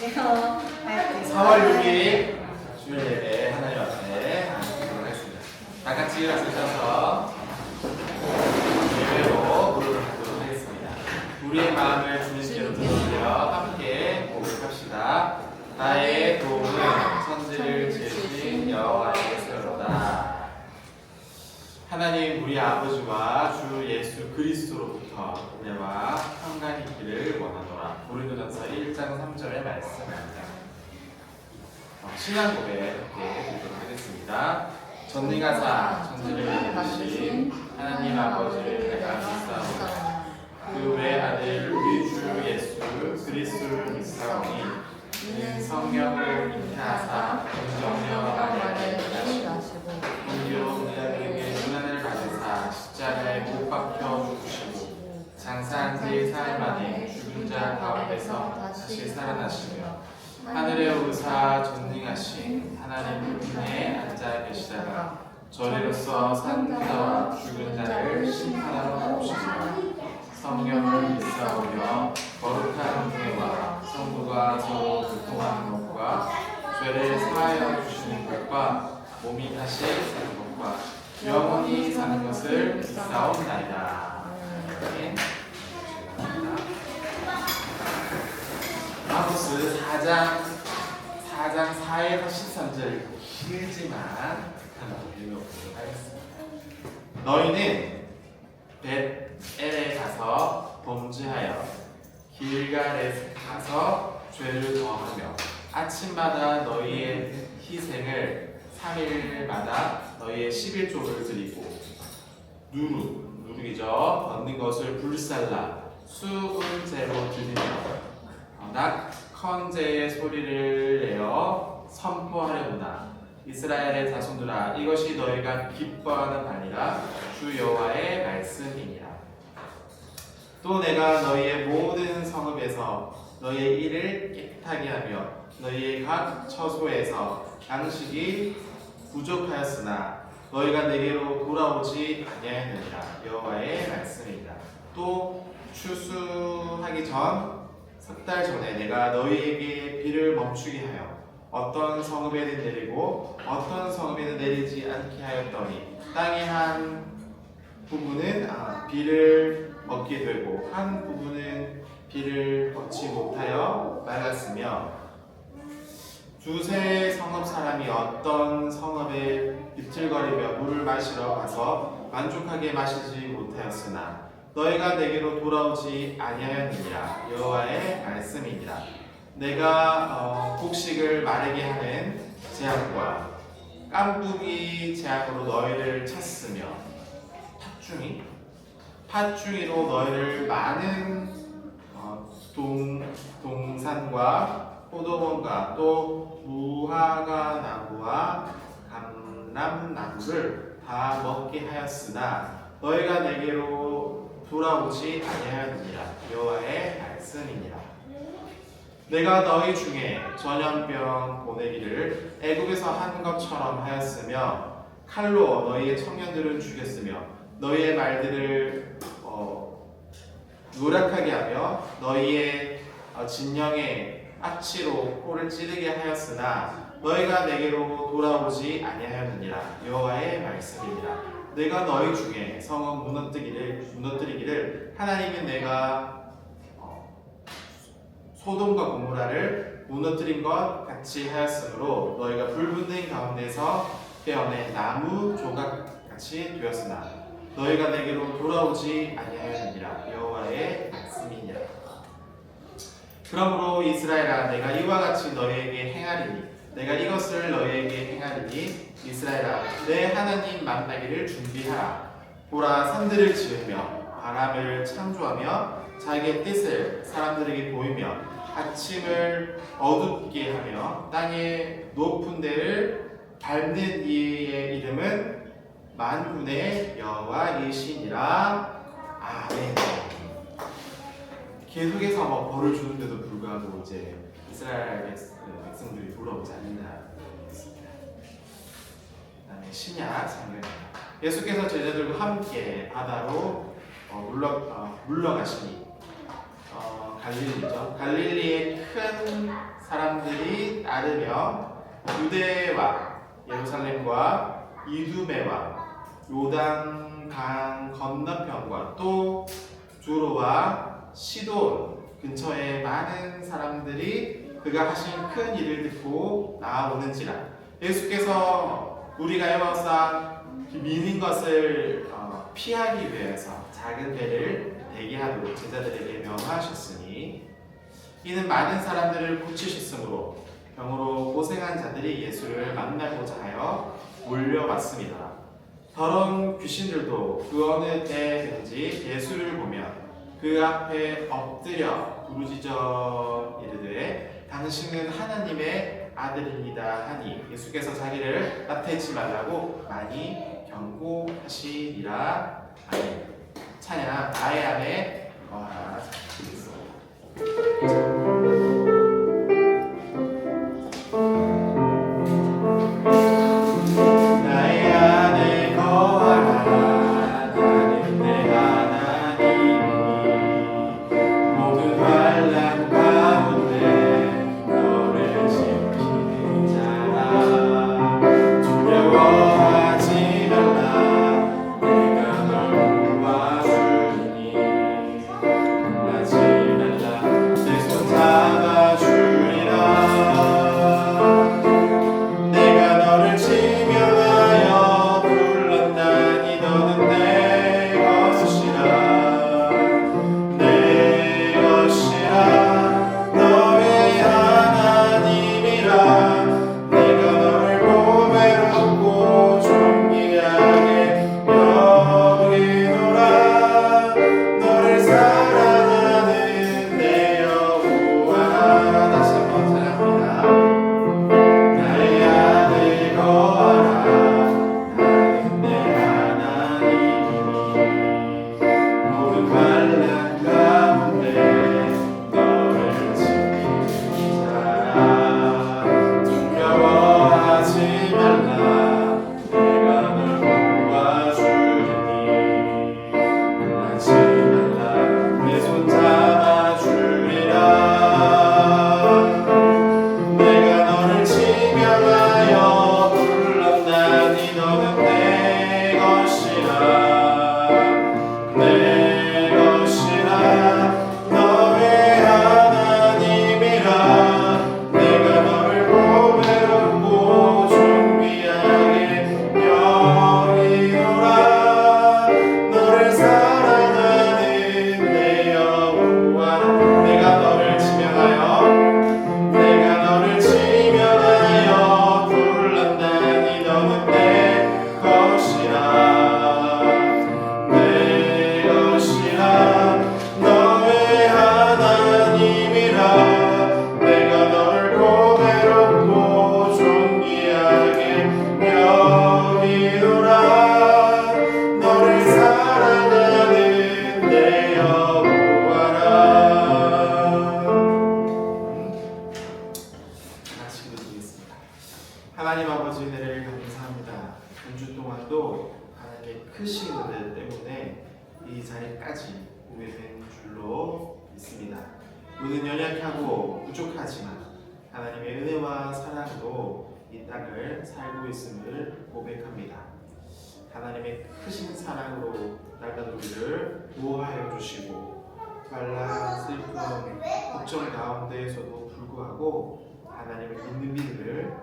4월 6일 주일 예배 하나님 앞에 드리도록 하겠습니다. 다 같이 일어서셔서 예배로 무릎을 꿇도록 하겠습니다. 우리의 마음을 주님께로 드리며 함께 고백합시다. 나의 도움은 천지를 지으신 여호와께서로다. 하나님 우리 아버지와 주 예수 그리스도로부터 은혜와 평강이 있기를 원하노라. 고린도전서 1장 3절의 말씀입니다. 신앙 고백 드리도록 하겠습니다. 전능하사 천지를 만드신 하나님 아버지를 내가 믿사오니 그 외 아들 우리 주 예수 그리스도를 믿사오니 이는 성령을 잉태하사 동정녀 마리아를 낳으시고 공교로운 은혜에게 고난을 받으사 십자가에 못 박혀 죽으시고 장사한 지 사흘 만에 죽은 자 가운데서 다시 살아나시며 하늘에 오르사 전능하신 하나님 우편에 앉아 계시다가 저리로서 산 자와 죽은 자를 심판하러 오시리라. 성령을 믿사오며 거룩한 교회와 성도가 서로 교통하는 것과 죄를 사하여 주시는 것과 몸이 다시 사는 것과 영원히 사는 것을 믿사옵나이다. 아멘. 마고스 4장 4에서 13절 길지만 한번 읽어보도록 하겠습니다. 너희는 벳엘에 가서 범죄하여 길갈에 가서 죄를 더하며 아침마다 너희의 희생을 3일마다 너희의 11조를 드리고 누룩이죠. 얻는 것을 불살라 수은제로 드리며 낙헌제의 소리를 내어 선포하려구나. 이스라엘의 자손들아 이것이 너희가 기뻐하는 바니라. 주 여호와의 말씀이니라. 또 내가 너희의 모든 성읍에서 너희의 일을 깨끗하게 하며 너희의 각 처소에서 양식이 부족하였으나 너희가 내게로 돌아오지 아니하였느니라. 여호와의 말씀이니라. 또 추수하기 전 석 달 전에 내가 너희에게 비를 멈추게 하여 어떤 성읍에는 내리고 어떤 성읍에는 내리지 않게 하였더니 땅의 한 부분은 비를 얻게 되고 한 부분은 비를 얻지 못하여 말랐으며 두세 성읍 사람이 어떤 성읍에 비틀거리며 물을 마시러 가서 만족하게 마시지 못하였으나 너희가 내게로 돌아오지 아니하였느니라. 여호와의 말씀이니라. 내가 곡식을 마르게 하는 재앙과 깐부기 재앙으로 너희를 쳤으며 팥중이로 너희를 많은 동산과 포도원과 또 무화과 나무와 감람나무를 다 먹게 하였으나 너희가 내게로 돌아오지 아니하였느니라. 여호와의 말씀이니라. 내가 너희 중에 전염병 보내기를 애굽에서 한 것처럼 하였으며 칼로 너희의 청년들을 죽였으며 너희의 말들을 노력하게 하며 너희의 진영에 악취로 코를 찌르게 하였으나 너희가 내게로 돌아오지 아니하였느니라. 여호와의 말씀이니라. 내가 너희 중에 성읍 무너뜨리기를 하나님은 내가 소돔과 고모라를 무너뜨린 것 같이 하였으므로 너희가 불붙는 가운데서 깨어낸 나무 조각같이 되었으나 너희가 내게로 돌아오지 아니하였느니라. 여호와의 말씀이니라. 그러므로 이스라엘아 내가 이와 같이 너희에게 행하리니 내가 이것을 너희에게 행하리니 이스라엘아 내 하나님 만나기를 준비하라. 보라 산들을 지으며 바람을 창조하며 자기의 뜻을 사람들에게 보이며 아침을 어둡게 하며 땅의 높은 데를 밟는 이의 이름은 만군의 여호와이시니라. 아멘. 계속해서 벌을 주는데도 불구하고 이제 이스라엘 백성들이 돌아오지 않는다. 그다음에 신약 성경입니다. 예수께서 제자들과 함께 바다로 물러가시니 갈릴리죠. 갈릴리의 큰 사람들이 따르며 유대와 예루살렘과 이두메와 요단강 건너편과 또 두로와 시돈 근처에 많은 사람들이 그가 하신 큰 일을 듣고 나아오는지라. 예수께서 우리가 해와사 미는 것을 피하기 위해서 작은 배를 대기하도록 제자들에게 명하셨으니 이는 많은 사람들을 고치셨으므로 병으로 고생한 자들이 예수를 만나고자 하여 몰려왔습니다. 더러운 귀신들도 그 어느 때든지 예수를 보면 그 앞에 엎드려 부르짖어 이르되 당신은 하나님의 아들입니다 하니 예수께서 자기를 나태치 말라고 많이 경고하시니라. 아멘. 찬양 나의 안에 거하라. 나의 안에 거하라. 나는 내 하나님이 모든 환난 가운데 너를 지키는 자라. 두려워하지 말라. 내가 널 도와주니 놀라지 말라. 내 손 잡아주리라. 내가 너를 지명하여 불렀나니 너는 내 것이라. 내 것이라. 너의 하나님이라. 내가 너를 보배롭고 존귀하게 여기노라. 너를 사랑하는 내 여호와라. 다시 한번 찬양합니다. 나의 안에 거하라. 나는 내 하나님이니 모든 환난 가운데 너를 지키는 자라. 두려워하지 말라. 내가 널 도와주리니 놀라지 말라. 내 손 잡아주리라. 내가 너를 지명하여 불렀나니 너는 내 것이라. 내 것이라. 너의 하나님이라. 내가 너를 보배롭고 존귀하게 여기노라. 너를 사랑하는 내 여호와. 내가 너를 지명하여 불렀나니 너는 내 것이라. 내 것이라. 너의 하나님이라. 내가 너를 보배롭고 존귀하게 여기노라. 너를 사랑하는 내 여호와라. 같이 기도드리겠습니다. 하나님 아버지 은혜를 감사합니다. 한 주 동안도 하나님의 크신 은혜 때문에 이 자리까지 오게 된 줄로 믿습니다. 우리는 연약하고 부족하지만 하나님의 은혜와 사랑으로 이 땅을 살고 있음을 고백합니다. 하나님의 크신 사랑으로 날마다 우리를 보호하여 주시고 환난, 슬픔, 걱정 가운데에서도 불구하고 하나님을 믿는 믿음을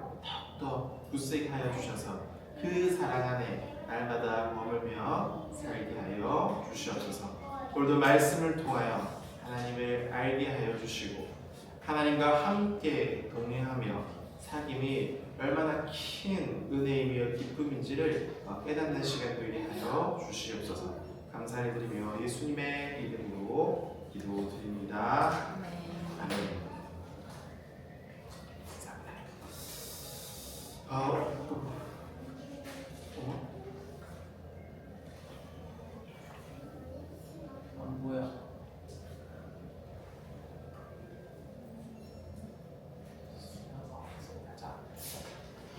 더욱더 굳세게 하여 주셔서 그 사랑 안에 날마다 머물며 살게 하여 주시옵소서. 오늘도 말씀을 통하여 하나님을 알게 하여 주시고 하나님과 함께 동행하며 사귐이 얼마나 큰 은혜이며 기쁨인지를 깨닫는 시간 되게 하여 주시옵소서. 감사를 드리며 예수님의 이름으로 기도드립니다. 아멘. 뭐야?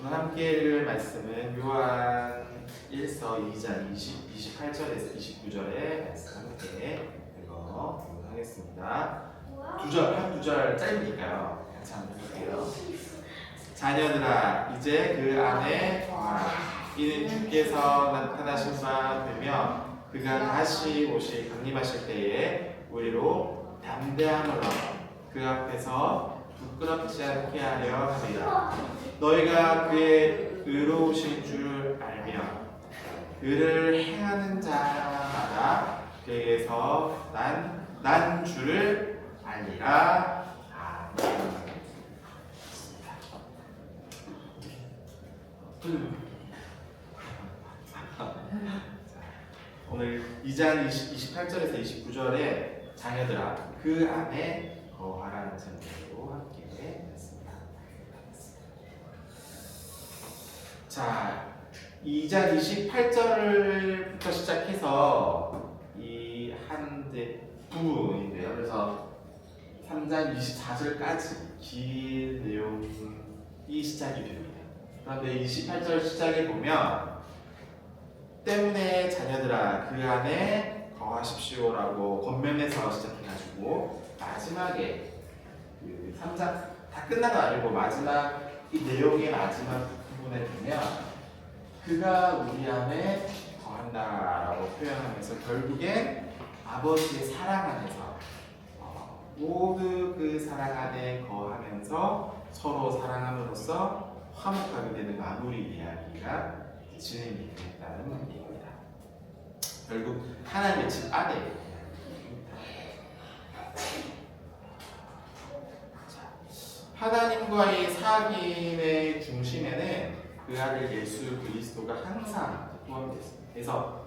오늘 함께 읽을 말씀은 요한 1서 2장 28절에서 29절의 말씀 함께 읽어보도록 하겠습니다. 한 두 절 짧으니까요. 같이 한번 볼게요. 자녀들아 이제 그 안에 거하라. 이는 주께서 나타나신 바 되며 그가 다시 오실 강림하실 때에 우리로 담대함으로 그 앞에서 부끄럽지 않게 하려 합니다. 너희가 그의 의로우신 줄 알며 그를 행하는 자마다 그에게서 난 줄을 알리라. 아멘. 오늘 2장 28절에서 29절에 자녀들아 그 안에 거하라는 제목으로 함께 했습니다. 자, 2장 28절부터 시작해서 이 한 부분인데요. 그래서 3장 24절까지 긴 내용이 시작이 됩니다. 그런데 28절 시작에 보면 때문에 자녀들아 그 안에 거하십시오라고 겉면에서 시작해가지고 마지막에 그 3장 다 끝난 건 아니고 마지막 이 내용의 마지막 부분에 보면 그가 우리 안에 거한다라고 표현하면서 결국엔 아버지의 사랑 안에서 모두 그 사랑 안에 거하면서 서로 사랑함으로써 화목하게 되는 마무리 이야기가 진행이 됐다는 얘기입니다. 결국 하나님의 집 안에 이야기입니다. 하나님과의 사귐의 중심에는 그 아들 예수 그리스도가 항상 포함되어 있습니다. 그래서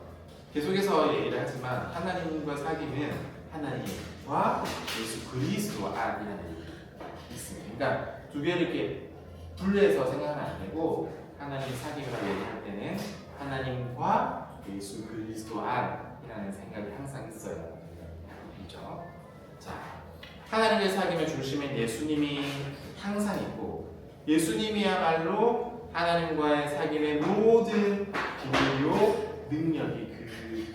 계속해서 얘기를 하지만 하나님과 사귐은 하나님과 예수 그리스도 안이라는 얘기가 있습니다. 그러니까 두 개를 이렇게 분리해서 생각하면 안 되고 하나님 사귐이라고 얘기할 때는 하나님과 예수 그리스도 안이라는 생각이 항상 있어요. 그렇죠? 자, 하나님의 사귐의 중심엔 예수님이 항상 있고 예수님이야말로 하나님과의 사귐의 모든 비밀요 능력이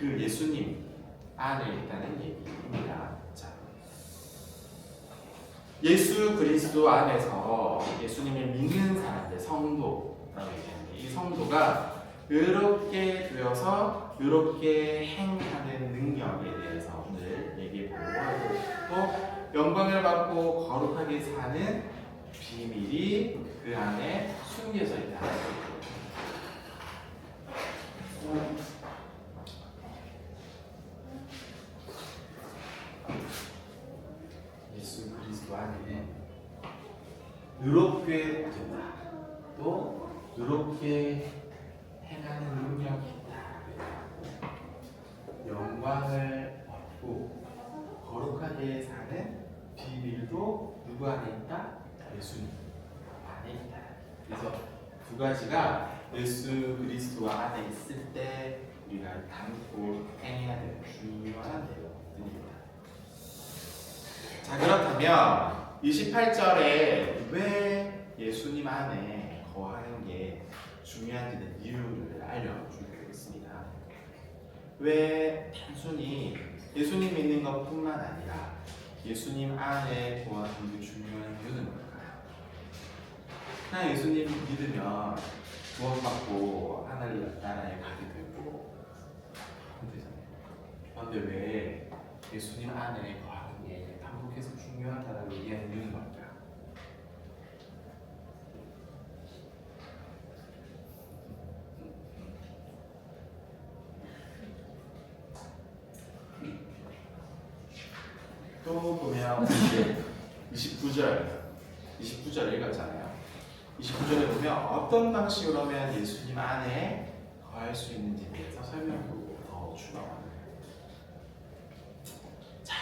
그 예수님 안에 있다는 얘기입니다. 자, 예수 그리스도 안에서 예수님을 믿는 사람들, 성도라고 얘기하는데 이 성도가 의롭게 되어서 의롭게 행하는 능력에 대해서 오늘 얘기해 보려고 하고 또 영광을 받고 거룩하게 사는 비밀이 그 안에 숨겨져 있다는 거예요. 예수 그리스도 안에 의롭게 된다. 또 의롭게 행하는 능력이 있다. 영광을 얻고 거룩하게 사는 비밀도 누구 안에 있다? 예수님 안에 있다. 그래서 두 가지가 예수 그리스도 안에 있을 때 우리가 담고 행해야 되는 중요한 내용들입니다. 자, 그렇다면 28절에 왜 예수님 안에 거하는 게 중요한지는 이유를 알려주고 있습니다. 왜 단순히 예수님 믿는 것뿐만 아니라 예수님 안에 거하는 게 중요한 이유는 뭘까요? 그냥 예수님 믿으면 구원받고 하늘 나라에 가게 되고 하면 되잖아요. 그런데 왜 예수님 안에 거하는 게 반복해서 중요하다고 얘기하는 이유는 뭘까요? 또 보면 이제 29절 읽었잖아요. 29절에 보면 어떤 방식으로 하면 예수님 안에 거할 수 있는지에 대해서 설명도 더 추가합니다. 자,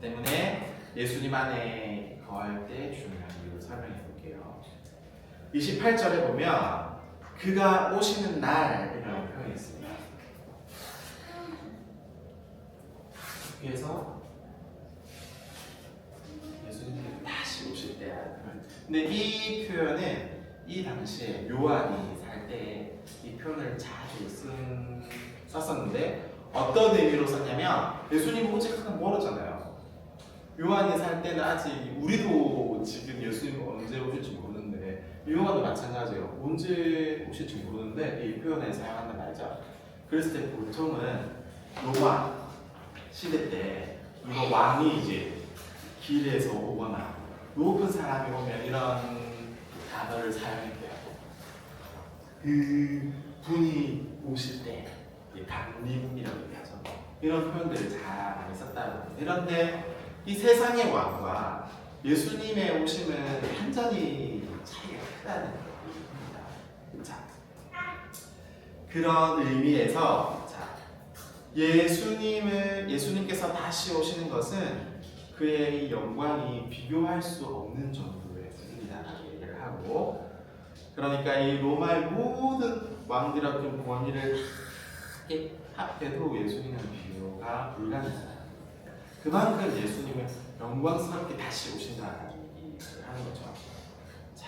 때문에 예수님 안에 거할 때 중요한 이유를 설명해 볼게요. 28절에 보면 그가 오시는 날이라는 표현이 있습니다. 그래서 예수님이 다시 오실 때 근데 이 표현은 이 당시에 요한이 살 때 이 표현을 자주 썼었는데 어떤 의미로 썼냐면 예수님 오직 하나 멀었잖아요. 요한이 살 때는 아직 우리도 지금 예수님 언제 오실지 모르는데 요한도 마찬가지예요. 언제 오실지 모르는데 이 표현을 사용한단 말이죠. 그랬을 때 보통은 로마 시대 때 이거 왕이 이제 길에서 오거나 높은 사람이 오면 이런 단어를 사용했대요. 그 분이 오실 때 강림이라고 얘기하죠. 이런 표현들을 잘 많이 썼다고. 그런데 이 세상의 왕과 예수님의 오심은 완전히 차이가 크다는 겁니다. 자, 그런 의미에서 예수님께서 다시 오시는 것은 그의 영광이 비교할 수 없는 정도의 분이다라고 얘기를 하고, 그러니까 이 로마의 모든 왕들의 어떤 권위를 합해도 예수님은 비교가 불가능하다. 그만큼 예수님은 영광스럽게 다시 오신다는 얘기를 하는 거죠. 자,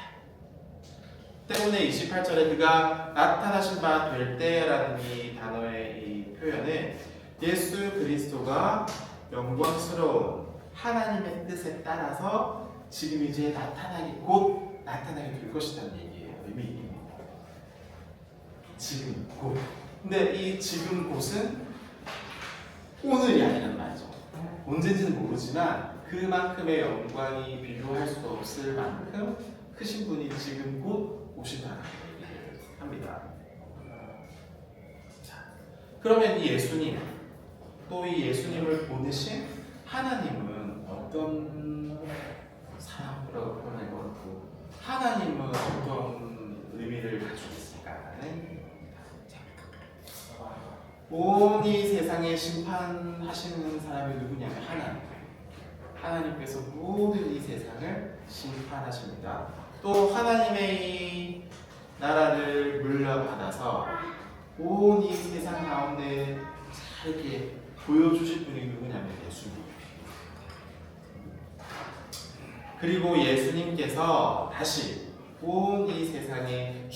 때문에 28절에 그가 나타나신 바 될 때라는 이 단어의 이 표현은 예수 그리스도가 영광스러운 하나님의 뜻에 따라서 지금 이제 곧 나타나게 될 것이라는 얘기예요. 의미입니다. 지금 곧. 근데 이 지금 곧은 오늘이 아니란 말이죠. 언제인지는 모르지만 그만큼의 영광이 비교할 수 없을 만큼 크신 분이 지금 곧 오신다는 얘기를 합니다. 자, 그러면 이 예수님, 또 이 예수님을 보내신 하나님은 어떤 사람이라고 표현할 것 같고, 하나님은 어떤 의미를 가지고 있을까는 온 이 세상에 심판하시는 사람이 누구냐면 하나님께서 모든 이 세상을 심판하십니다. 또 하나님의 이 나라를 물려받아서 온 이 세상 가운데 잘 이렇게 보여주실 분이 누구냐면 예수님. 그리고 예수님께서 다시 온 이 세상의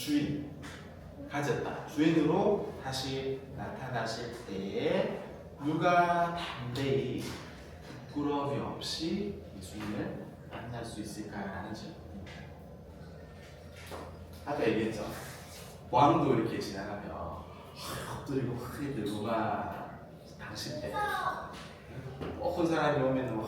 주인으로 다시 나타나실 때에 누가 담대히 부끄러움이 없이 예수님을 만날 수 있을까라는 질문입니다. 아까 얘기했죠. 왕도 이렇게 지나가면 엎드리고 크게 들고가 당신 때 어떤 사람이 오면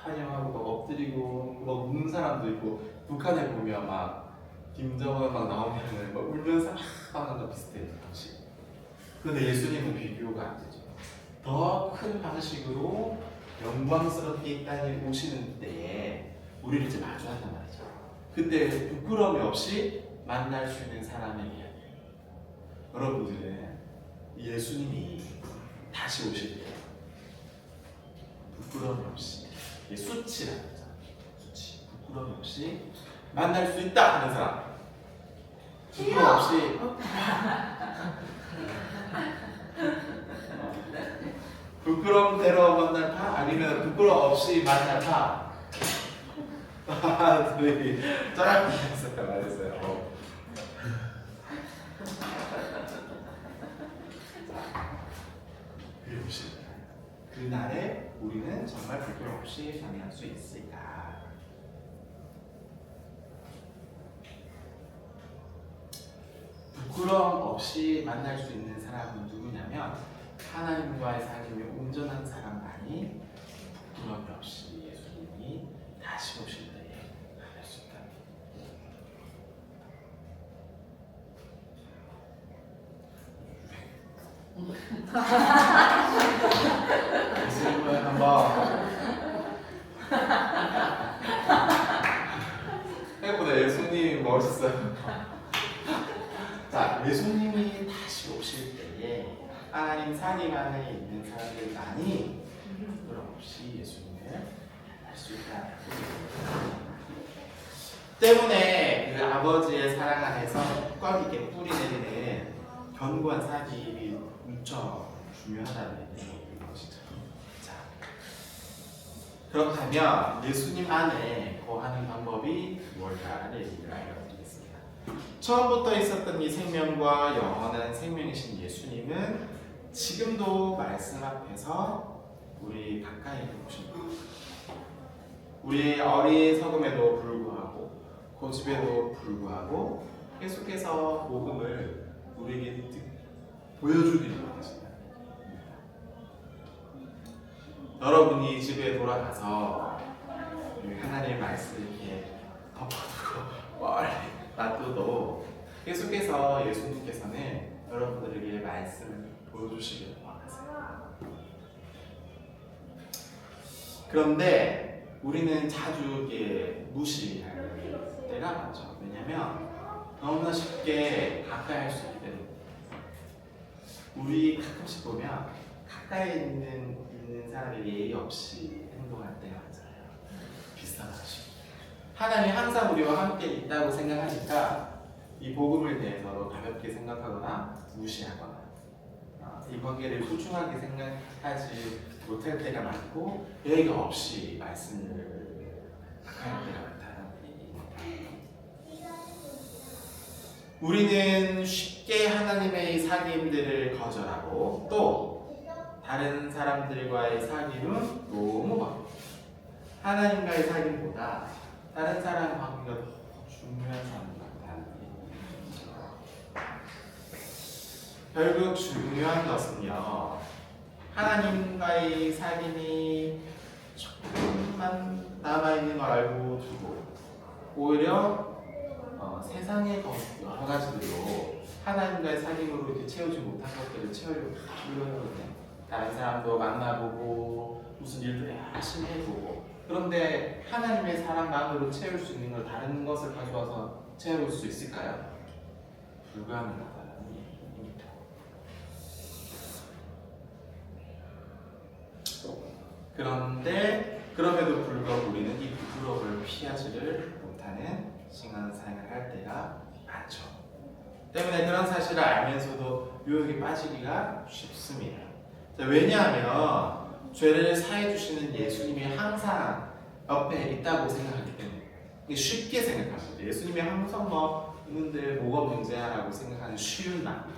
환영하고 막 엎드리고 막 웃는 사람도 있고, 북한에 보면 막 김정은 막 나오면은 막 울면서 하는 거 비슷해요, 당시. 그런데 예수님은 비교가 안 되죠. 더 큰 방식으로 영광스럽게 이 땅에 오시는 때에 우리를 이제 마주한단 말이죠. 그때 부끄러움이 없이 만날 수 있는 사람의 이야기. 여러분들은 예수님이 다시 오실 때 부끄러움이 없이, 수치라는 거죠. 수치, 부끄러움이 없이 만날 수 있다 하는 사람. 부끄러움 없이 부끄러움대로 만날 파? 아니면 부끄러움 없이 만날 파? 둘이 쫙 말했어요. 그날에 우리는 정말 부끄러움 없이 만날 수 있을까? 부끄러움 없이 만날 수 있는 사람은 누구냐면 하나님과의 사귐이 온전한 사람만이 부끄러움 없이 예수님이 다시 오실 때에 만날 수 있다. 예수님은 한번 생각보다 예수님 멋있어요. 자, 예수님이 다시 오실 때에 하나님 사귐 안에 있는 사람들만이 부끄러움 없이 예수님을 만날 수 있다. 때문에 그 아버지의 사랑 안에서 꽉 있게 뿌리내리는 견고한 사귐이 무척 중요하다는 것이죠. 자, 그렇다면 예수님 안에 거하는 방법이 무엇일까를 얘기를 알려드리겠습니다. 처음부터 있었던 이 생명과 영원한 생명이신 예수님은 지금도 말씀 앞에서 우리 가까이 오십니다. 우리의 어리석음에도 불구하고 고집에도 불구하고 계속해서 복음을 우리에게 보여주기를 원하신다. 여러분이 집에 돌아가서 하나님의 말씀을 이렇게 덮어두고 멀리 놔둬도 계속해서 예수님께서는 여러분들에게 말씀을 보여주시기를 원하세요. 그런데 우리는 자주 이렇게 무시할 때가 많죠. 왜냐면 너무나 쉽게 가까이 할 수 있기 때문에. 우리 가끔씩 보면 가까이 있는 사람에게 예의 없이 행동할 때가 많잖아요. 비슷하죠. 하나님이 항상 우리와 함께 있다고 생각하니까 이 복음을 대해서 가볍게 생각하거나 무시하거나 이 관계를 소중하게 생각하지 못할 때가 많고 예의가 없이 말씀을 할 때가 많다는 얘기입니다. 우리는 쉽게 하나님의 사귐들을 거절하고 또 다른 사람들과의 사귐은 너무 많고 하나님과의 사귐보다 다른 사람 관계가 더 중요한 사람이 많다는 얘기입니다. 결국 중요한 것은요, 하나님과의 사귐이 조금만 남아있는 걸 알고 두고 오히려 세상의 여러 가지들로 하나님과의 사귐으로 이렇게 채우지 못한 것들을 채우려고 하거든요. 다른 사람도 만나보고 무슨 일도 열심히 해보고 그런데 하나님의 사랑만으로 채울 수 있는 걸 다른 것을 가져와서 채울 수 있을까요? 불가능하다는 얘기입니다. 그런데 그럼에도 불구하고 우리는 이 부끄러움을 피하지를 못하는 신앙생활을 할 때가 많죠. 때문에 그런 사실을 알면서도 유혹에 빠지기가 쉽습니다. 왜냐하면 죄를 사해 주시는 예수님이 항상 옆에 있다고 생각하기 때문에 쉽게 생각합니다. 예수님이 항상 있는데 뭐가 문제야라고 생각하는 쉬운 마음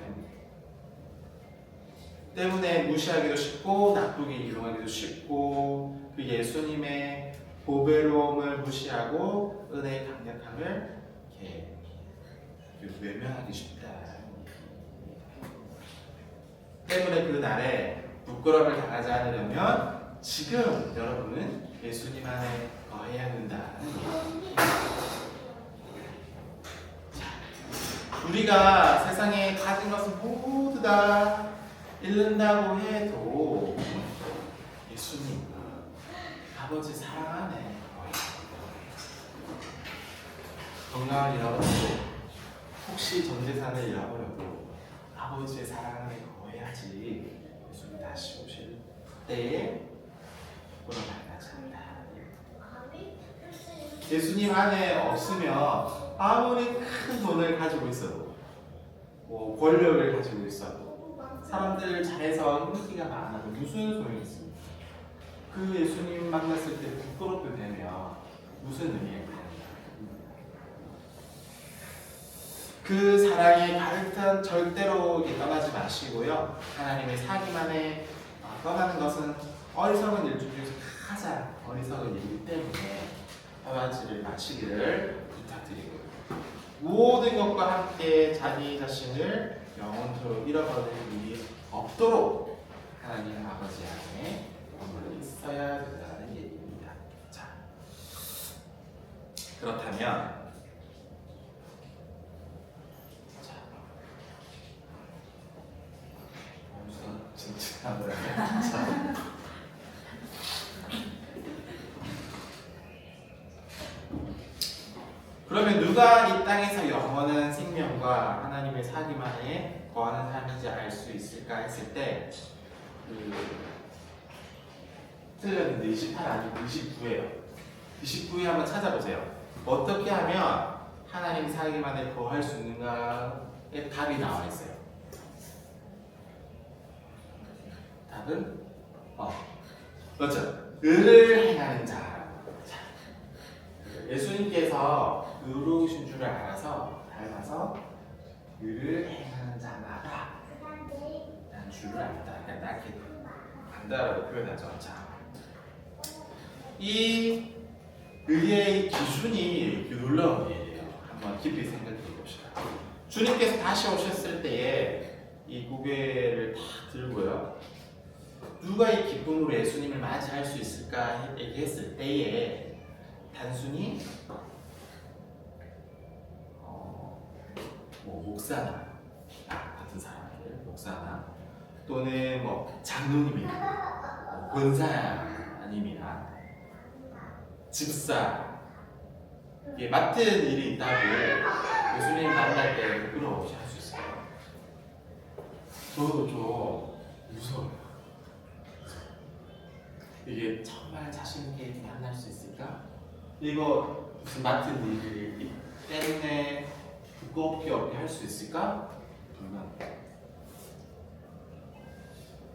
때문에 무시하기도 쉽고 나쁘게 이용하기도 쉽고 그 예수님의 보배로움을 무시하고 은혜의 강력함을 이렇게 외면하기 쉽다. 때문에 그 날에 부끄러움을 당하지 않으려면 지금 여러분은 예수님 안에 거해야 한다는 얘기입니다. 우리가 세상에 가진 것을 모두 다 잃는다고 해도 예수님 아버지 사랑 안에 건강을 잃어버려도 혹시 전 재산을 잃어버려도 아버지의 사랑 안에 거해야지 예수님 다시 오실 때에 부끄러움 당하지 않는다. 예수님 안에 없으면 아무리 큰 돈을 가지고 있어도 권력을 가지고 있어도 사람들 잘해서 인기가 많아도 무슨 소용이 있습니까? 그 예수님 만났을 때 부끄럽게 되면 무슨 의미일까요? 그 사랑의 가득한 절대로 떠나지 마시고요. 하나님의 사귐 안에 떠나는 것은 어리석은 일 중에서 가장 어리석은 일이기 때문에 하반지를 마치기를 부탁드리고요. 모든 것과 함께 자기 자신을 영원토록 잃어버릴 일이 없도록 하나님 아버지 안에 머물러 있어야 된다는 얘기입니다. 자, 그렇다면 진짜 그러면 누가 이 땅에서 영원한 생명과 하나님의 사귐 안에 거하는 삶인지 알 수 있을까 했을 때 틀렸는데 28 아니고 29예요. 29에 한번 찾아보세요. 어떻게 하면 하나님 사귐 안에 거할 수 있는가의 답이 나와 있어요. 답은 그렇죠. 의를 행하는 자. 예수님께서 의로우신 줄을 알아서 닮아서 의를 행하는 자마다 난 줄을 안다. 그러니까 나게 안다라고 표현하죠. 자, 이 의의 기준이 놀라운 일이에요. 한번 깊이 생각해 봅시다. 주님께서 다시 오셨을 때에 이 고개를 다 들고요. 누가 이 기쁨으로 예수님을 맞이할 수 있을까 얘기했을 때에 단순히 뭐 목사나 같은 사람들, 목사나 또는 뭐 장로님이나 권사님이나 집사 이게 맡은 일이 있다고 예수님 만날 때 부끄러움 없이 할 수 있어요. 저도 좀 무서워요. 이게 정말 자신 있게 만날 수 있을까? 이거 무슨 맡은 일이 때문에 두껍게 없게 할 수 있을까? 불가능.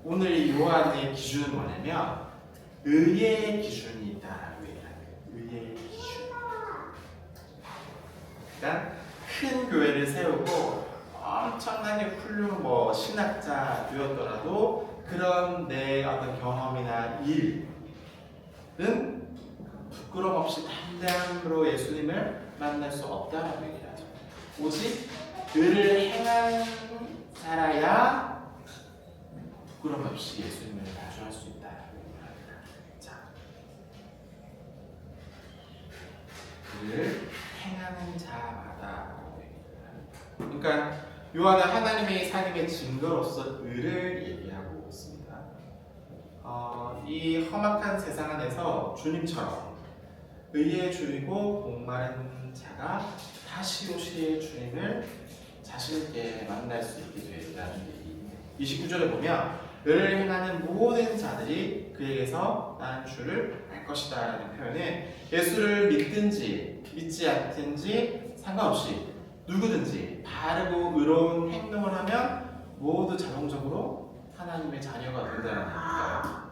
오늘 이 요한의 기준은 뭐냐면 의의 기준이 있다라고 얘기하는 거예요. 의의 기준. 그러니까 큰 교회를 세우고 엄청나게 훌륭한 뭐 신학자 되었더라도 그런 내 어떤 경험이나 일은 부끄럼 없이 담대함으로 예수님을 만날 수 없다라고 얘기하죠. 오직 의를 행한 살아야 부끄럼 없이 예수님을 마주할 수 있다라고 얘기합니다. 자, 의를 행하는 자마다. 그러니까 요한은 하나님의 삶의 증거로서 의를 얘기하고 있습니다. 이 험악한 세상 안에서 주님처럼 의의 주이고 복마른 자가 다시 오실 주님을 자신있게 만날 수 있게 되리라는 얘기. 29절에 보면 의를 행하는 모든 자들이 그에게서 나는 주를 알 것이다 라는 표현은 예수를 믿든지 믿지 않든지 상관없이 누구든지 바르고 의로운 행동을 하면 모두 자동적으로 하나님의 자녀가 된다는 얘기일까요?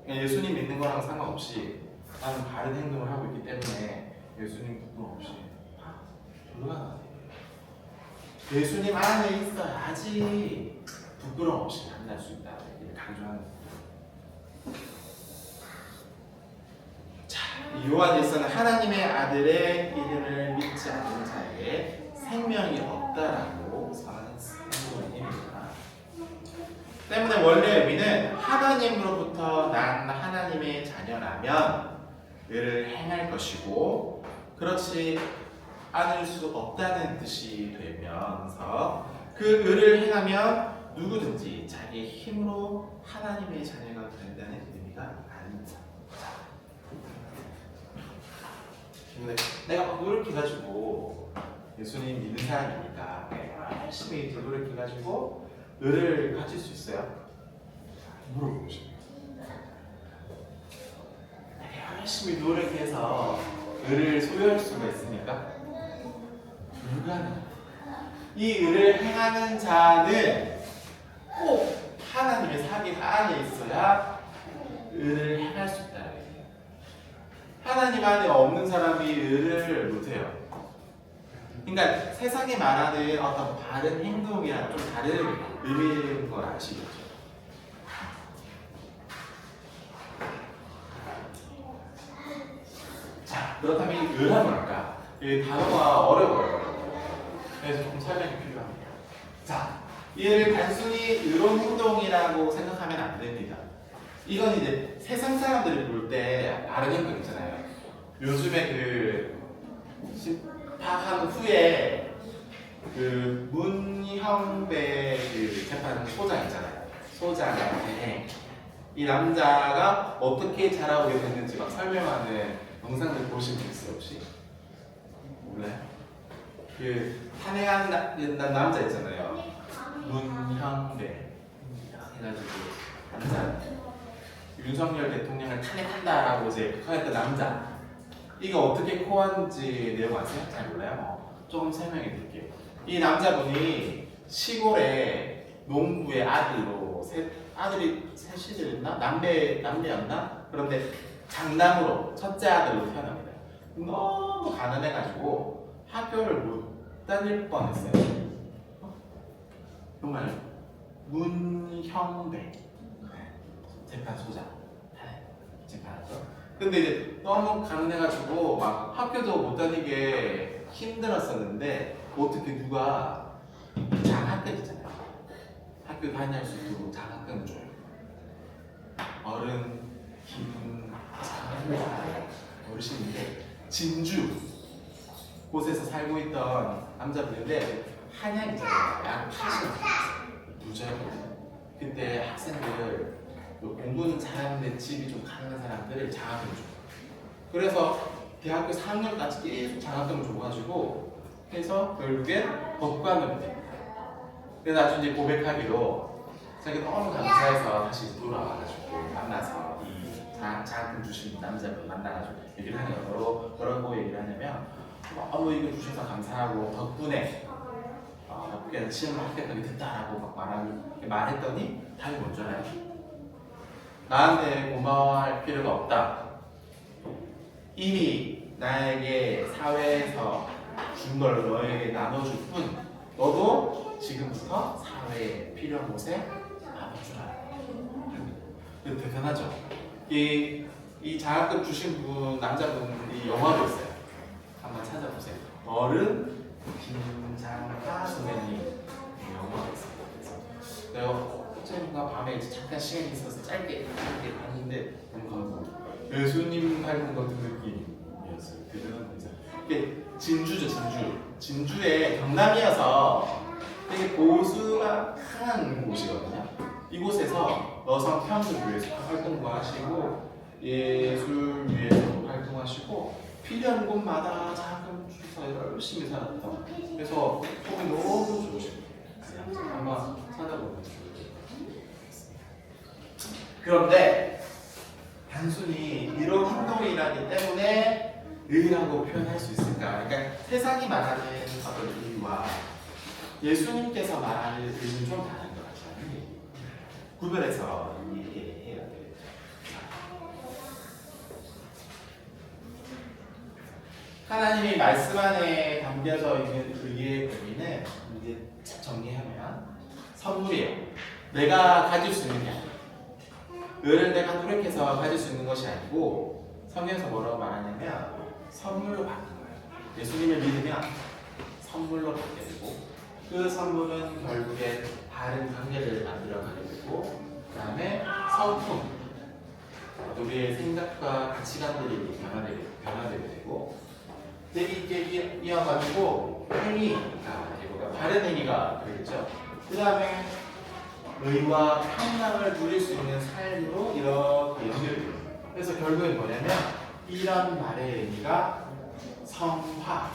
예수님 믿는 거랑 상관없이 나는 바른 행동을 하고 있기 때문에 예수님 부끄럼 없이 불가능하다. 예수님 안에 있어야지 부끄럼 없이 만날 수 있다. 이렇게 강조하는 거예요. 이 요한일서는 하나님의 아들의 이름을 믿지 않는 자에게 생명이 없다라고 선언했습니다. 때문에 원래 의미는 하나님으로부터 난 하나님의 자녀라면 의를 행할 것이고 그렇지 않을 수 없다는 뜻이 되면서 그 의를 행하면 누구든지 자기의 힘으로 하나님의 자녀가 된다는 의미가 아닙니다. 내가 노력해가지고 예수님 믿는 사람이니까 열심히 노력해가지고 의를 가질 수 있어요? 물어보고 싶어요. 내가 열심히 노력해서 의를 소유할 수가 있습니까? 불가능해요. 이 의를 행하는 자는 꼭 하나님의 사기 안에 있어야 의를 행할 수 있다. 하나님 안에 없는 사람이 의를 못해요. 그러니까 세상이 말하는 어떤 바른 행동이랑 좀 다른 의미인 걸 아시겠죠? 자, 그렇다면 이 의란 뭘까? 이 단어가 어려워요. 그래서 좀 설명이 필요합니다. 자, 이 의를 단순히 의로운 행동이라고 생각하면 안 됩니다. 이건 이제 세상 사람들이 볼 때 바른 행동 있잖아요. 요즘에 그 심판한 후에 그 문형배 그 재판 소장 있잖아요. 소장한테 이 남자가 어떻게 자라오게 됐는지 막 설명하는 영상들 보신 분 있어요 혹시? 몰라요? 그 탄핵한 남자 있잖아요. 문형배 해가지고 남자 윤석열 대통령을 탄핵한다라고 이제 했던 남자. 이거 어떻게 코한지 내용 아세요? 잘 몰라요? 조금 설명해 드릴게요. 이 남자분이 시골에 농부의 아들로 아들이 셋이었나? 남매였나? 그런데 장남으로 첫째 아들로 태어납니다. 너무 가난해가지고 학교를 못 다닐 뻔했어요. 정말 문형배 재판소장. 근데 이제 너무 가난해가지고 막 학교도 못 다니게 힘들었었는데 어떻게 누가 장학금 있잖아요. 학교 다닐 수 있도록 장학금을 줘요. 어른 어르신인데 진주 곳에서 살고 있던 남자분인데 한양이잖아요. 약 80년 부자였거든요. 그때 학생들 공부는 잘하는데 집이 좀 가난한 사람들을 장학금 줘요. 그래서 대학교 4학년까지 계속 장학금을 줘가지고 해서 결국엔 법관으로 됩니다. 근데 나중에 고백하기로 자기 너무 감사해서 다시 돌아와가지고 만나서 이 장학금 주신 남자분 만나가지고 얘기를 하네요. 뭐라고 얘기를 하냐면 너무 이거 주셔서 감사하고 덕분에 그냥 시험을 합격하게 됐다라고 막 말했더니 답이 뭔지 알아요? 나한테 고마워할 필요가 없다. 이미 나에게 사회에서 준 걸 너에게 나눠줄 뿐 너도 지금부터 사회에 필요한 곳에 나눠주라. 대단하죠? 이 장학금 주신 분, 남자분이 영화도 있어요. 한번 찾아보세요. 어른 김장하 선생님 영화가 있습니다. 그래서 내가 어제인가 밤에 잠깐 시간이 있어서 짧게 봤는데 너무 감동. 예수님 닮은 것 같은 느낌이었어요. 대단한 분이세요. 이게 진주죠, 진주. 진주의 경남이어서 되게 보수가 강한 곳이거든요. 이곳에서 여성 편을 위해서 활동도 하시고 예술 위해서도 활동하시고 필요한 곳마다 작은 주사에 열심히 살았던. 그래서 속이 너무 좋으십니다. 아마 찾아보면 좋겠습니다. 그런데 단순히 이런 행동이라기 때문에 의라고 표현할 수 있을까? 그러니까 세상이 말하는 어떤 의와 예수님께서 말하는 의는 좀 다른 것 같아요. 구별해서 이해해야 돼요. 하나님이 말씀 안에 담겨져 있는 의의 의미는 이제 정리하면 선물이에요. 내가 가질 수 있는 게 아니에요. 의를 내가 노력해서 가질 수 있는 것이 아니고 성경에서 뭐라고 말하냐면 선물로 받는 거예요. 예수님을 믿으면 선물로 받게 되고 그 선물은 결국에 다른 관계를 만들어가게 되고 그 다음에 성품, 우리의 생각과 가치관들이 변화되게 되고 이게 이어가지고 행위가 되고 다른 행위가 되겠죠. 그 다음에 의와 평강을 누릴 수 있는 삶으로 이렇게 연결돼요. 그래서 결국엔 뭐냐면 이런 말의 의미가 성화,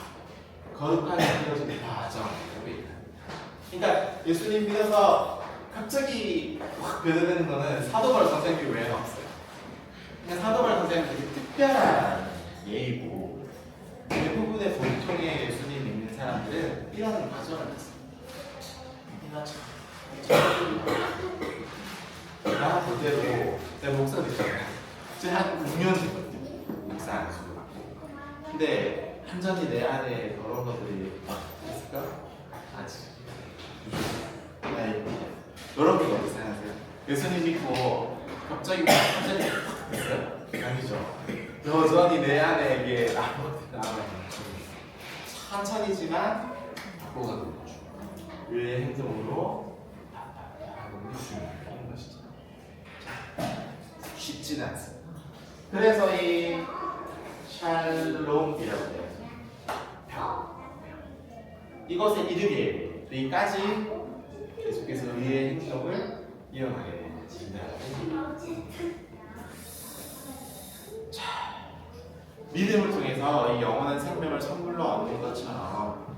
거룩하게 이루어지는 과정이라고 얘기합니다. 그러니까 예수님 믿어서 갑자기 확 변화되는 거는 사도바울 선생님 외에는 없어요. 그냥 사도바울 선생님은 되게 특별한 예이고 대부분의 보통의 예수님 믿는 사람들은 이런 과정을 했어요. 나 그대로 내 목사 됐잖아요. 이제 한 6년 됐거든요. 목사 안수를 받고. 근데 한전히 내 안에 그런 것들이 있을까? 아직. 여러분이 어떻게 생각하세요? 예수님 믿고 갑자기 한전히 확 됐어요. 아니죠. 여전히 내 안에 이게 남아있는 천천히지만 바꿔가는 거죠. 의의 행동으로 중요한 것이죠. 쉽지는 않습니다. 그래서 이 샬롬이라고 해요. 평. 이것의 이름이에요. 여기까지 계속해서 의의 행동을 이어가게 됩니다. 자, 믿음을 통해서 이 영원한 생명을 선물로 얻는 것처럼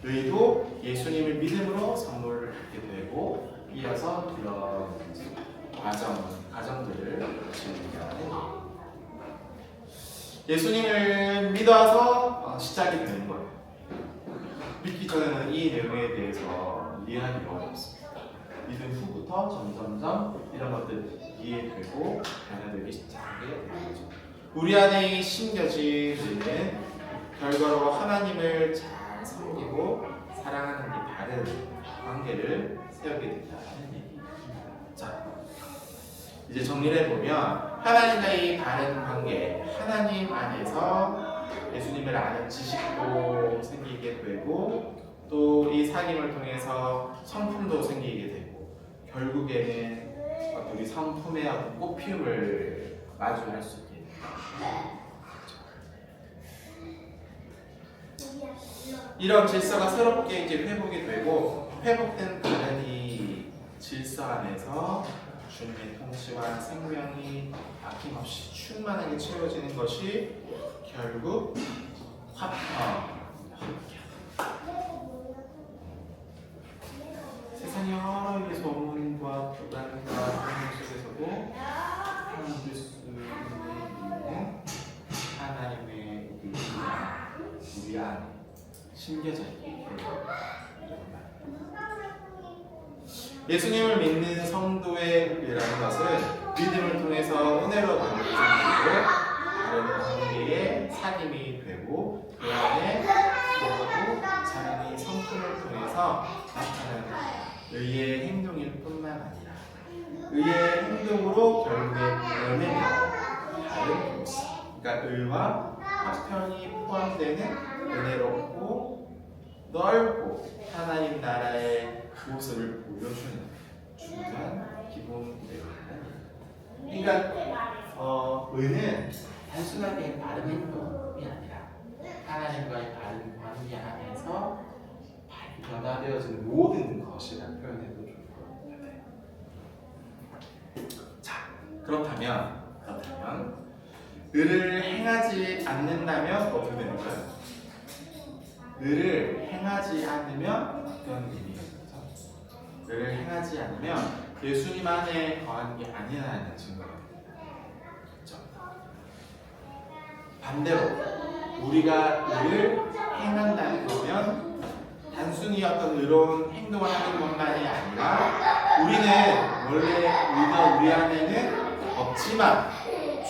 의도 예수님을 믿음으로 선물하게 되고 이어서 그런 과정들을 진행하는 예수님을 믿어서 시작이 되는 거예요. 믿기 전에는 이 내용에 대해서 이해하기 어렵습니다. 믿음 후부터 점점점 이런 것들 이해되고 변화되기 시작하게 되는 거죠. 우리 안에 심겨지는 결과로 하나님을 잘 섬기고 사랑하는 이 바른 관계를 세우게 된다는 얘기입니다. 자, 이제 정리를 해보면 하나님과의 바른 관계, 하나님 안에서 예수님을 아는 지식도 생기게 되고 또 이 사귐을 통해서 성품도 생기게 되고 결국에는 우리 성품의 어떤 꽃피움을 마주할 수 있게 됩니다. 이런 질서가 새롭게 이제 회복이 되고 회복된 다른 이 질서 안에서 주님의 통치와 생명이 아낌없이 충만하게 채워지는 것이 결국 화평. 세상의 여러 개의 소문과 불안과 환경 속에서도 참을 수 있는 하나님의 우리 안에 심겨져 있기 때문에 예수님을 믿는 성도의라는 것은 믿음을 통해서 은혜로 받는 생기고 다른 관계에 사귐이 되고 그 안에 들어가고 자신의 성품을 통해서 나타나는 의의 행동일 뿐만 아니라 의의 행동으로 결국에 열매가 다른 모습, 그러니까 의와 화평이 포함되는 은혜롭고 넓고 하나님 나라의 모습을 보여주는 중요한 기본 내용입니다. 그러니까 의는 단순하게 바른 행동이 아니라 하나님과의 바른 관계 안에서 변화되어지는 모든 것이라 표현해도 좋을 것 같아요. 자, 그렇다면 의를 행하지 않는다면 어떻게 되는 거예요? 의를 행하지 않으면 어떤 의미가 있죠? 의를 행하지 않으면 예수님 안에 거하는 게 아니라는 증거가 됩니다. 그렇죠? 반대로 우리가 의를 행한다는 거면 단순히 어떤 의로운 행동을 하는 것만이 아니라 우리는 원래 의가 우리 안에는 없지만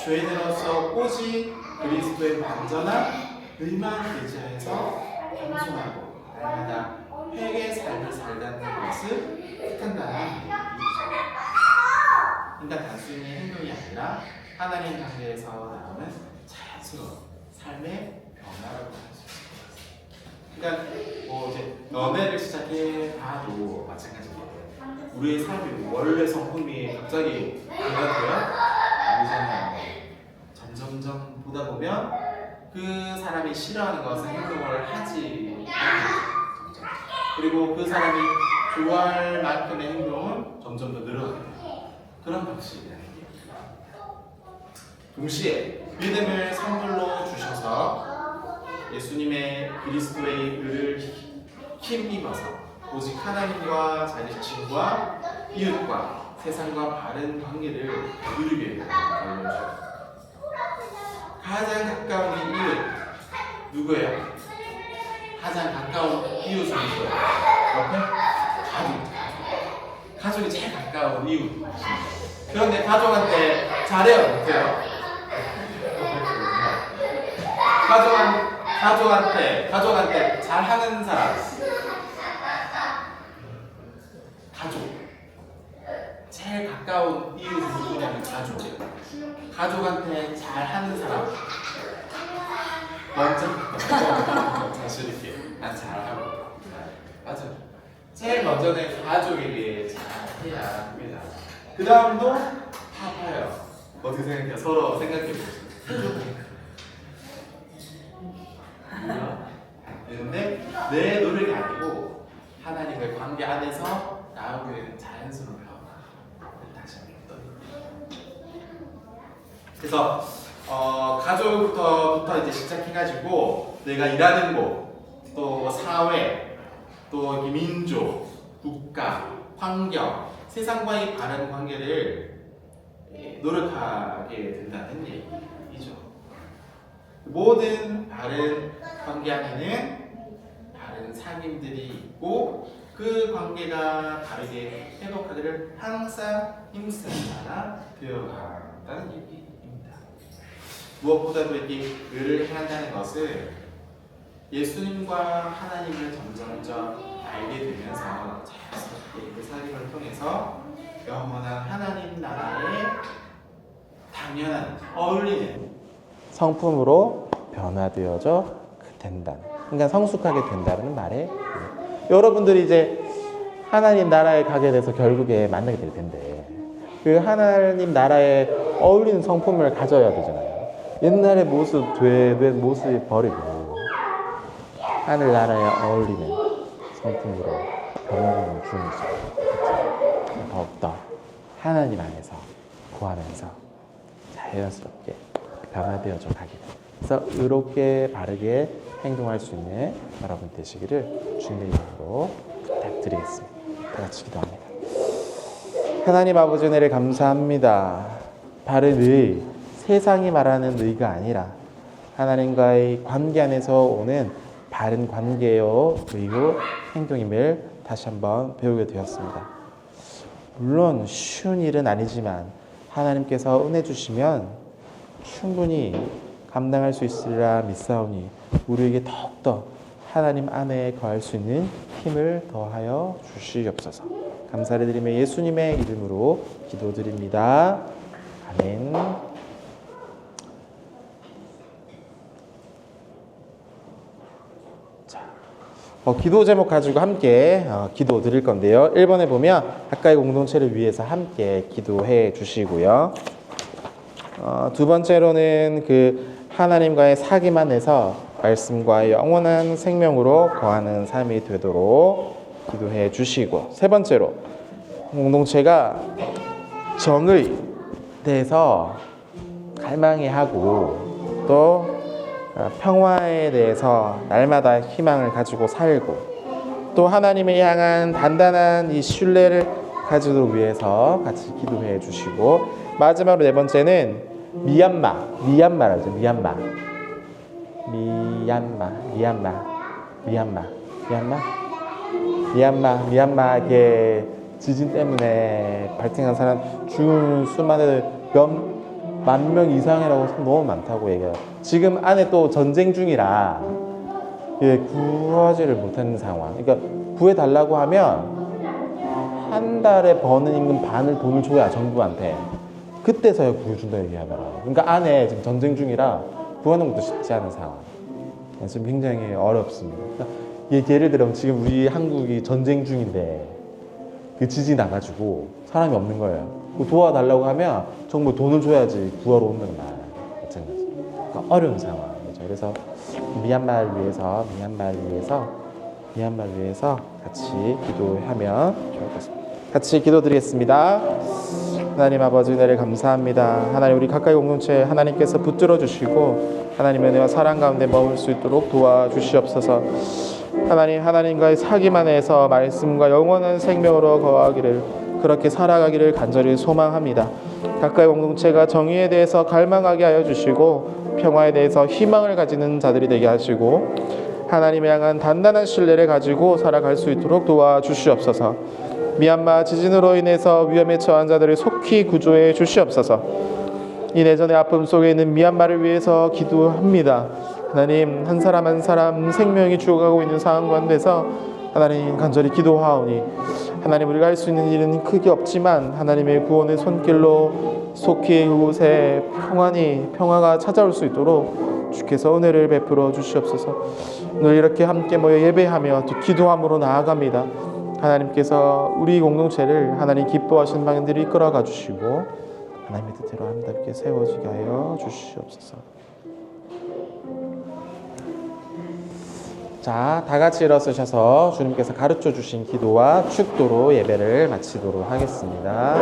죄인으로서 오직 그리스도의 완전한 의만 의지하여서 겸손하고 날마다 회개의 삶을 살다는 것을 뜻한다는 얘기죠. 그러니까 단순히 행동이 아니라 하나님 관계에서 나오는 자연스러운 삶의 변화라고 할 수 있습니다. 그러니까 뭐 이제 연애를 시작해 봐도 마찬가지예요. 우리의 삶이 원래 성품이 갑자기 변화돼요? 아니잖아요. 점점 보다 보면 그 사람이 싫어하는 것은 행동을 하지 않죠. 그리고 그 사람이 좋아할 만큼의 행동은 점점 더 늘어나요. 그런 방식이라는 얘기입니다. 동시에 믿음을 선물로 주셔서 예수님의 그리스도의 의를 힘입어서 오직 하나님과 자신과 이웃과 세상과 바른 관계를 누리게 되어요. 가장 가까운 이웃 누구예요? 가장 가까운 이웃은 누구예요? 가족이 제일 가까운 이웃. 그런데 가족한테 잘해요, 못해요? 가족한테 잘하는 사람. 제일 가까운 이웃은 누구냐면 가족이에요. 가족한테 잘하는 사람. 먼저 자신 있게 난 잘하고. 맞아. 제일 먼저는 가족에게 잘해야 합니다. 그 다음도 파파예요. 어떻게 생각해요? 서로 생각해 보세요. 그런데 내 노력이 아니고 하나님과의 관계 안에서 나오게 되는 자연스러운 변화를 다시 한번 그래서 가족부터 이제 시작해가지고 내가 일하는 곳, 또 사회, 또 민족, 국가, 환경, 세상과의 바른 관계를 노력하게 된다는 얘기죠. 모든 바른 관계 안에는 바른 상인들이 있고 그 관계가 다르게 회복하기를 항상 힘쓰는 자가 되어간다는 얘기입니다. 무엇보다도 이렇게 의를 행한다는 것은 예수님과 하나님을 점점점 알게 되면서 자연스럽게 그 삶을 통해서 영원한 하나님 나라의 당연한 어울리는 성품으로 변화되어져 된다. 그러니까 성숙하게 된다는 말에 여러분들이 이제 하나님 나라에 가게 돼서 결국에 만나게 될 텐데 그 하나님 나라에 어울리는 성품을 가져야 되잖아요. 옛날의 모습, 된 모습 버리고 하늘나라에 어울리는 성품으로 변화되는 중이죠. 더욱더 하나님 안에서 구하면서 자연스럽게 변화되어져 가게 됩니다. 그래서 의롭게 바르게 행동할 수 있는 여러분 되시기를 주님의 이름으로 부탁드리겠습니다. 다 같이 기도합니다. 하나님 아버지 은혜를 감사합니다. 바른 의, 세상이 말하는 의가 아니라 하나님과의 관계 안에서 오는 바른 관계요 의요 행동임을 다시 한번 배우게 되었습니다. 물론 쉬운 일은 아니지만 하나님께서 은혜 주시면 충분히 감당할 수 있으리라 믿사오니 우리에게 더욱더 하나님 안에 거할 수 있는 힘을 더하여 주시옵소서. 감사를 드리며 예수님의 이름으로 기도드립니다. 아멘. 자, 기도 제목 가지고 함께 기도 드릴 건데요. 1번에 보면 가까이 공동체를 위해서 함께 기도해 주시고요. 두 번째로는 그 하나님과의 사귐 안에서 말씀과 영원한 생명으로 거하는 삶이 되도록 기도해 주시고, 세 번째로 공동체가 정의 대해서 갈망해하고 또 평화에 대해서 날마다 희망을 가지고 살고 또 하나님을 향한 단단한 이 신뢰를 가지도록 위해서 같이 기도해 주시고, 마지막으로 네 번째는 미얀마라죠. 미얀마의 지진 때문에 발생한 사람 죽은 수만 해도 몇만 명 이상이라고 너무 많다고 얘기해요. 지금 안에 또 전쟁 중이라 구하지를 못하는 상황. 그러니까 구해달라고 하면 한 달에 버는 임금 반을 돈을 줘야 정부한테 그때서야 구해준다 얘기하더라고요. 그러니까 안에 지금 전쟁 중이라 구하는 것도 쉽지 않은 상황. 지금 굉장히 어렵습니다. 그러니까 예를 들어 지금 우리 한국이 전쟁 중인데 그 지진 나가지고 사람이 없는 거예요. 도와달라고 하면 정부 돈을 줘야지 구하러 온다는 말 마찬가지. 그러니까 어려운 상황이죠. 그래서 미얀마를 위해서 같이 기도하면 좋을 것 같습니다. 같이 기도드리겠습니다. 하나님 아버지 은혜를 감사합니다. 하나님 우리 가까이 공동체 하나님께서 붙들어 주시고 하나님의 은혜와 사랑 가운데 머물 수 있도록 도와주시옵소서. 하나님과의 사귐 안에서 말씀과 영원한 생명으로 거하기를, 그렇게 살아가기를 간절히 소망합니다. 가까이 공동체가 정의에 대해서 갈망하게 하여 주시고 평화에 대해서 희망을 가지는 자들이 되게 하시고 하나님을 향한 단단한 신뢰를 가지고 살아갈 수 있도록 도와주시옵소서. 미얀마 지진으로 인해서 위험에 처한 자들을 속히 구조해 주시옵소서. 이 내전의 아픔 속에 있는 미얀마를 위해서 기도합니다. 하나님, 한 사람 한 사람 생명이 죽어가고 있는 상황 가운데서 하나님 간절히 기도하오니 하나님 우리가 할 수 있는 일은 크게 없지만 하나님의 구원의 손길로 속히 그곳에 평화가 찾아올 수 있도록 주께서 은혜를 베풀어 주시옵소서. 오늘 이렇게 함께 모여 예배하며 또 기도함으로 나아갑니다. 하나님께서 우리 공동체를 하나님 기뻐하시는 방향대로 이끌어가 주시고 하나님의 뜻대로 아름답게 세워지게 하여 주시옵소서. 자, 다 같이 일어서셔서 주님께서 가르쳐 주신 기도와 축도로 예배를 마치도록 하겠습니다.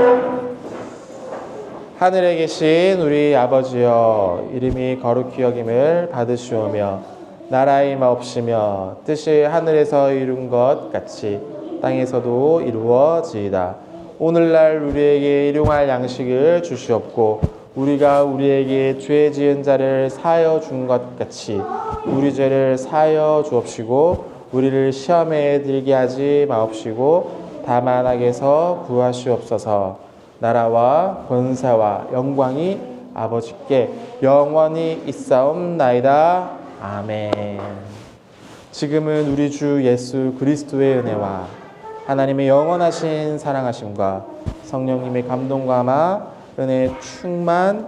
하늘에 계신 우리 아버지여, 이름이 거룩히 여김을 받으시오며 나라의 마옵시며 뜻이 하늘에서 이룬 것 같이 땅에서도 이루어지이다. 오늘날 우리에게 일용할 양식을 주시옵고 우리가 우리에게 죄 지은 자를 사하여 준 것 같이 우리 죄를 사하여 주옵시고 우리를 시험에 들게 하지 마옵시고 다만 악에서 구하시옵소서. 나라와 권세와 영광이 아버지께 영원히 있사옵나이다. 아멘. 지금은 우리 주 예수 그리스도의 은혜와 하나님의 영원하신 사랑하심과 성령님의 감동과 은혜 충만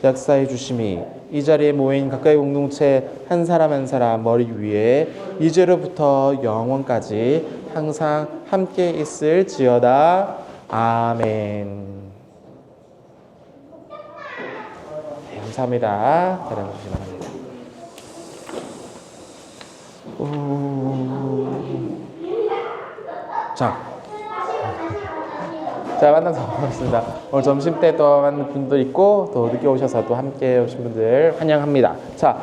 역사해 주심이 이 자리에 모인 가까이 공동체 한 사람 한 사람 머리 위에 이제로부터 영원까지 항상 함께 있을지어다. 아멘. 네, 감사합니다. 따라해주시기 바랍니다. 자, 만나서 반갑습니다. 오늘 점심 때 또 만난 분도 있고 또 늦게 오셔서 또 함께 오신 분들 환영합니다. 자,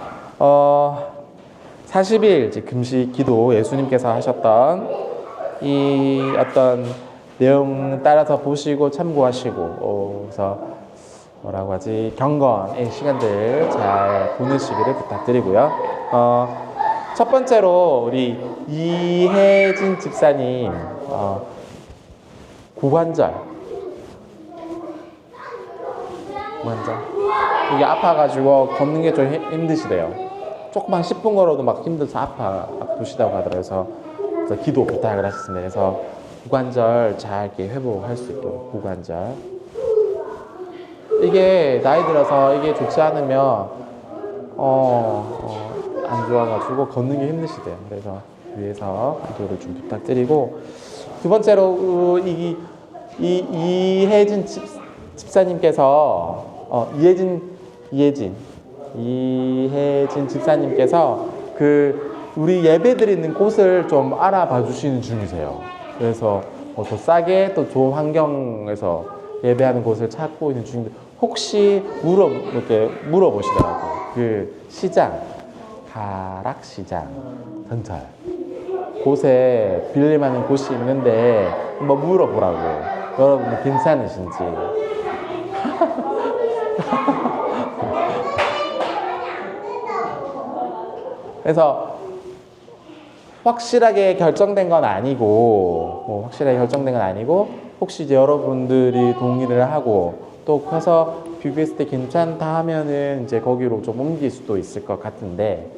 40일 이제 금식 기도 예수님께서 하셨던 이 어떤 내용 따라서 보시고 참고하시고 그래서 뭐라고 하지 경건의 시간들 잘 보내시기를 부탁드리고요. 첫 번째로 우리 이혜진 집사님 고관절 이게 아파가지고 걷는 게 좀 힘드시대요. 조금만 10분 걸어도 막 힘들어서 아프시다고 하더라고요. 그래서 기도 부탁을 하셨습니다. 그래서 고관절 잘 이렇게 회복할 수 있도록 고관절 이게 나이 들어서 이게 좋지 않으면 안 좋아가지고 걷는 게 힘드시대요. 그래서 위에서 기도를 좀 부탁드리고 두 번째로 이혜진 집사님께서 이혜진 집사님께서 우리 예배 드리는 곳을 좀 알아봐 주시는 중이세요. 그래서 더 싸게 또 좋은 환경에서 예배하는 곳을 찾고 있는 중인데 혹시 이렇게 물어보시더라고요. 그 시장, 가락시장, 전철 곳에 빌릴만한 곳이 있는데 한번 물어보라고. 여러분 괜찮으신지. 그래서 확실하게 결정된 건 아니고 혹시 이제 여러분들이 동의를 하고 또 가서 비교했을 때 괜찮다 하면은 이제 거기로 좀 옮길 수도 있을 것 같은데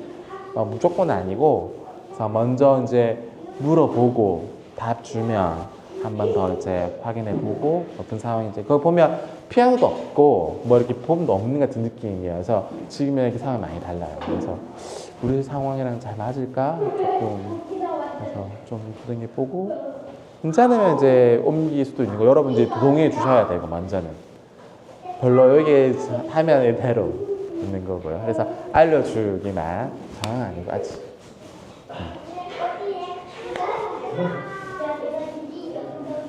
무조건 아니고 그래서 먼저 이제 물어보고 답 주면 한 번 더 이제 확인해 보고 어떤 상황인지 그거 보면 피아노도 없고 뭐 이렇게 봄도 없는 같은 느낌이에요. 그래서 지금이랑 이렇게 상황이 많이 달라요. 그래서 우리 상황이랑 잘 맞을까 조금 그래서 좀 부등해 보고 괜찮으면 이제 옮길 수도 있는 거 여러분 이제 동의해 주셔야 되고 먼저는 별로 여기 하면 이대로 있는 거고요. 그래서 알려주기만 상황 아니고 아직.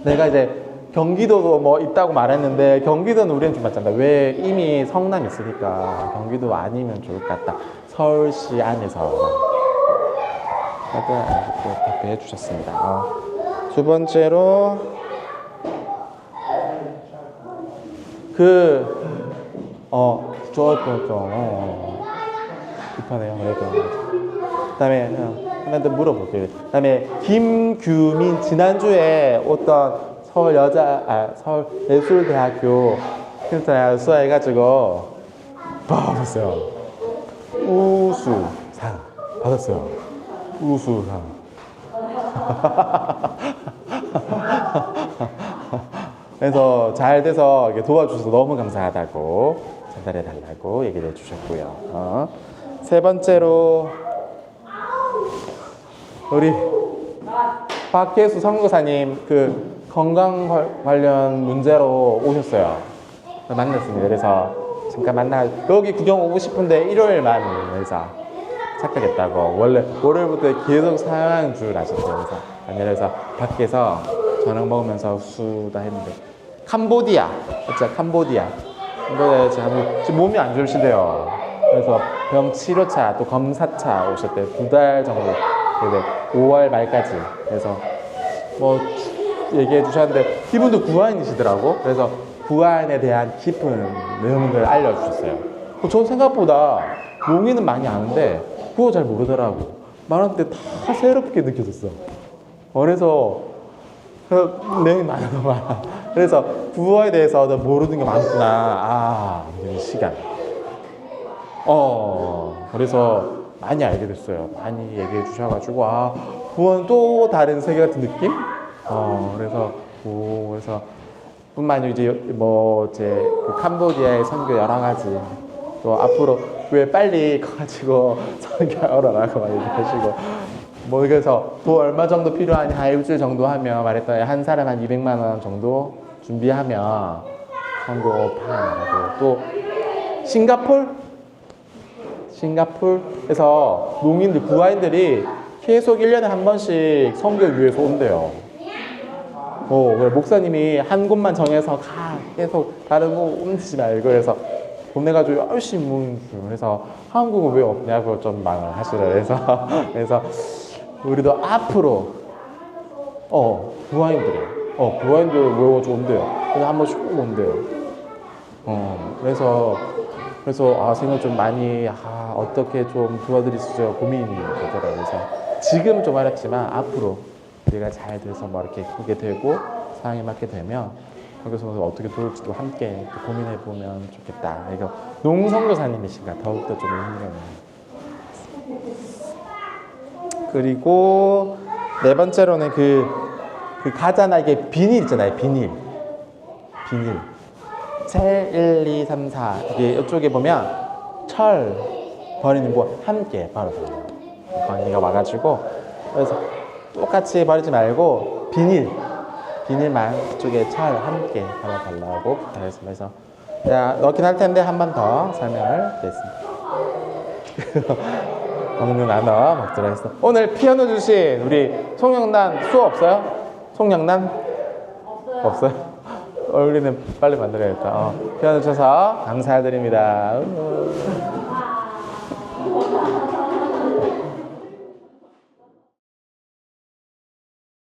내가 이제 경기도도 뭐 있다고 말했는데 경기도는 우리는 좀 맞잖아. 왜 이미 성남 있으니까 경기도 아니면 좋을 것 같다. 서울시 안에서 답변해 주셨습니다. 두 번째로 급하네요. 그다음에 하나 더 물어볼게요. 그다음에 김규민 지난주에 어떤 서울예술대학교 수화해가지고 받았어요. 우수상 받았어요. 우수상. 그래서 잘 돼서 이렇게 도와주셔서 너무 감사하다고 전달해달라고 얘기를 해주셨고요. 세 번째로 우리 박혜수 선교사님 건강 관련 문제로 오셨어요. 만났습니다. 그래서 잠깐 여기 구경 오고 싶은데 일요일만 해서 착각했다고. 원래 월요일부터 계속 상황 줄 아셨어요. 그래서 밖에서 저녁 먹으면서 수다 했는데 캄보디아 지금 몸이 안 좋으시대요. 그래서 병 치료차 또 검사차 오셨대요. 2달 정도 5월 말까지. 그래서 뭐 얘기해 주셨는데 이분도 구한이시더라고. 그래서 구한에 대한 깊은 내용들을 알려주셨어요. 저 생각보다 용의는 많이 아는데 그거 잘 모르더라고. 말하는데 다 새롭게 느껴졌어. 그래서 내용이 많아. 그래서 구호에 대해서 모르는 게 많구나. 이 시간. 그래서 많이 알게 됐어요. 많이 얘기해 주셔가지고 구호는 또 다른 세계 같은 느낌? 그래서 뿐만 아니라 이제 그 캄보디아의 선교 여러 가지 또 앞으로 왜 빨리 커가지고 성경 얼어라고 막 얘기하시고 뭐 그래서 돈 얼마 정도 필요하냐 한 일주일 정도 하면 말했더니 한 사람 한 200만 원 정도 준비하면 성경 파하고 또 싱가폴에서 농인들 구하인들이 계속 1년에 한 번씩 선교 위해서 온대요. 그래 목사님이 한 곳만 정해서 가 계속 다른 곳 옮기지 말고 그래서 보내가지고 열심히 그래서 한국은 왜 없냐고 좀 말을 하시더라고요. 그래서 우리도 앞으로 구하인들 모여가지고 온대요. 그래서 한 번씩 꼭 온대요. 그래서 생각 좀 많이 어떻게 좀 도와드릴 수 있을지 고민이 되더라고요. 그래서 지금 좀 어렵지만 앞으로 우리가 잘 돼서 뭐 이렇게 크게 되고 상황에 맞게 되면 거기서 어떻게 도울지도 함께 또 고민해 보면 좋겠다. 이거 농성교사님이신가 더욱더 좀 의미가 있네요. 그리고 네 번째로는 그 가잖아 이게 비닐 있잖아요. 비닐 1, 2, 3, 4 이게 이쪽에 보면 철 버리는 거 함께 버려달래요. 언니가 와가지고 그래서 똑같이 버리지 말고 비닐만 이쪽에 철 함께 버려달라고 부탁했습니다. 그래서 넣긴 할 텐데 한 번 더 설명을 드리겠습니다. 먹는 나눠 먹도록 하겠습니다. 오늘 피아노 주신 우리 송영란 수업 없어요? 송영란? 없어요? 우리는 빨리 만들어야겠다. 피아노 주셔서 감사드립니다.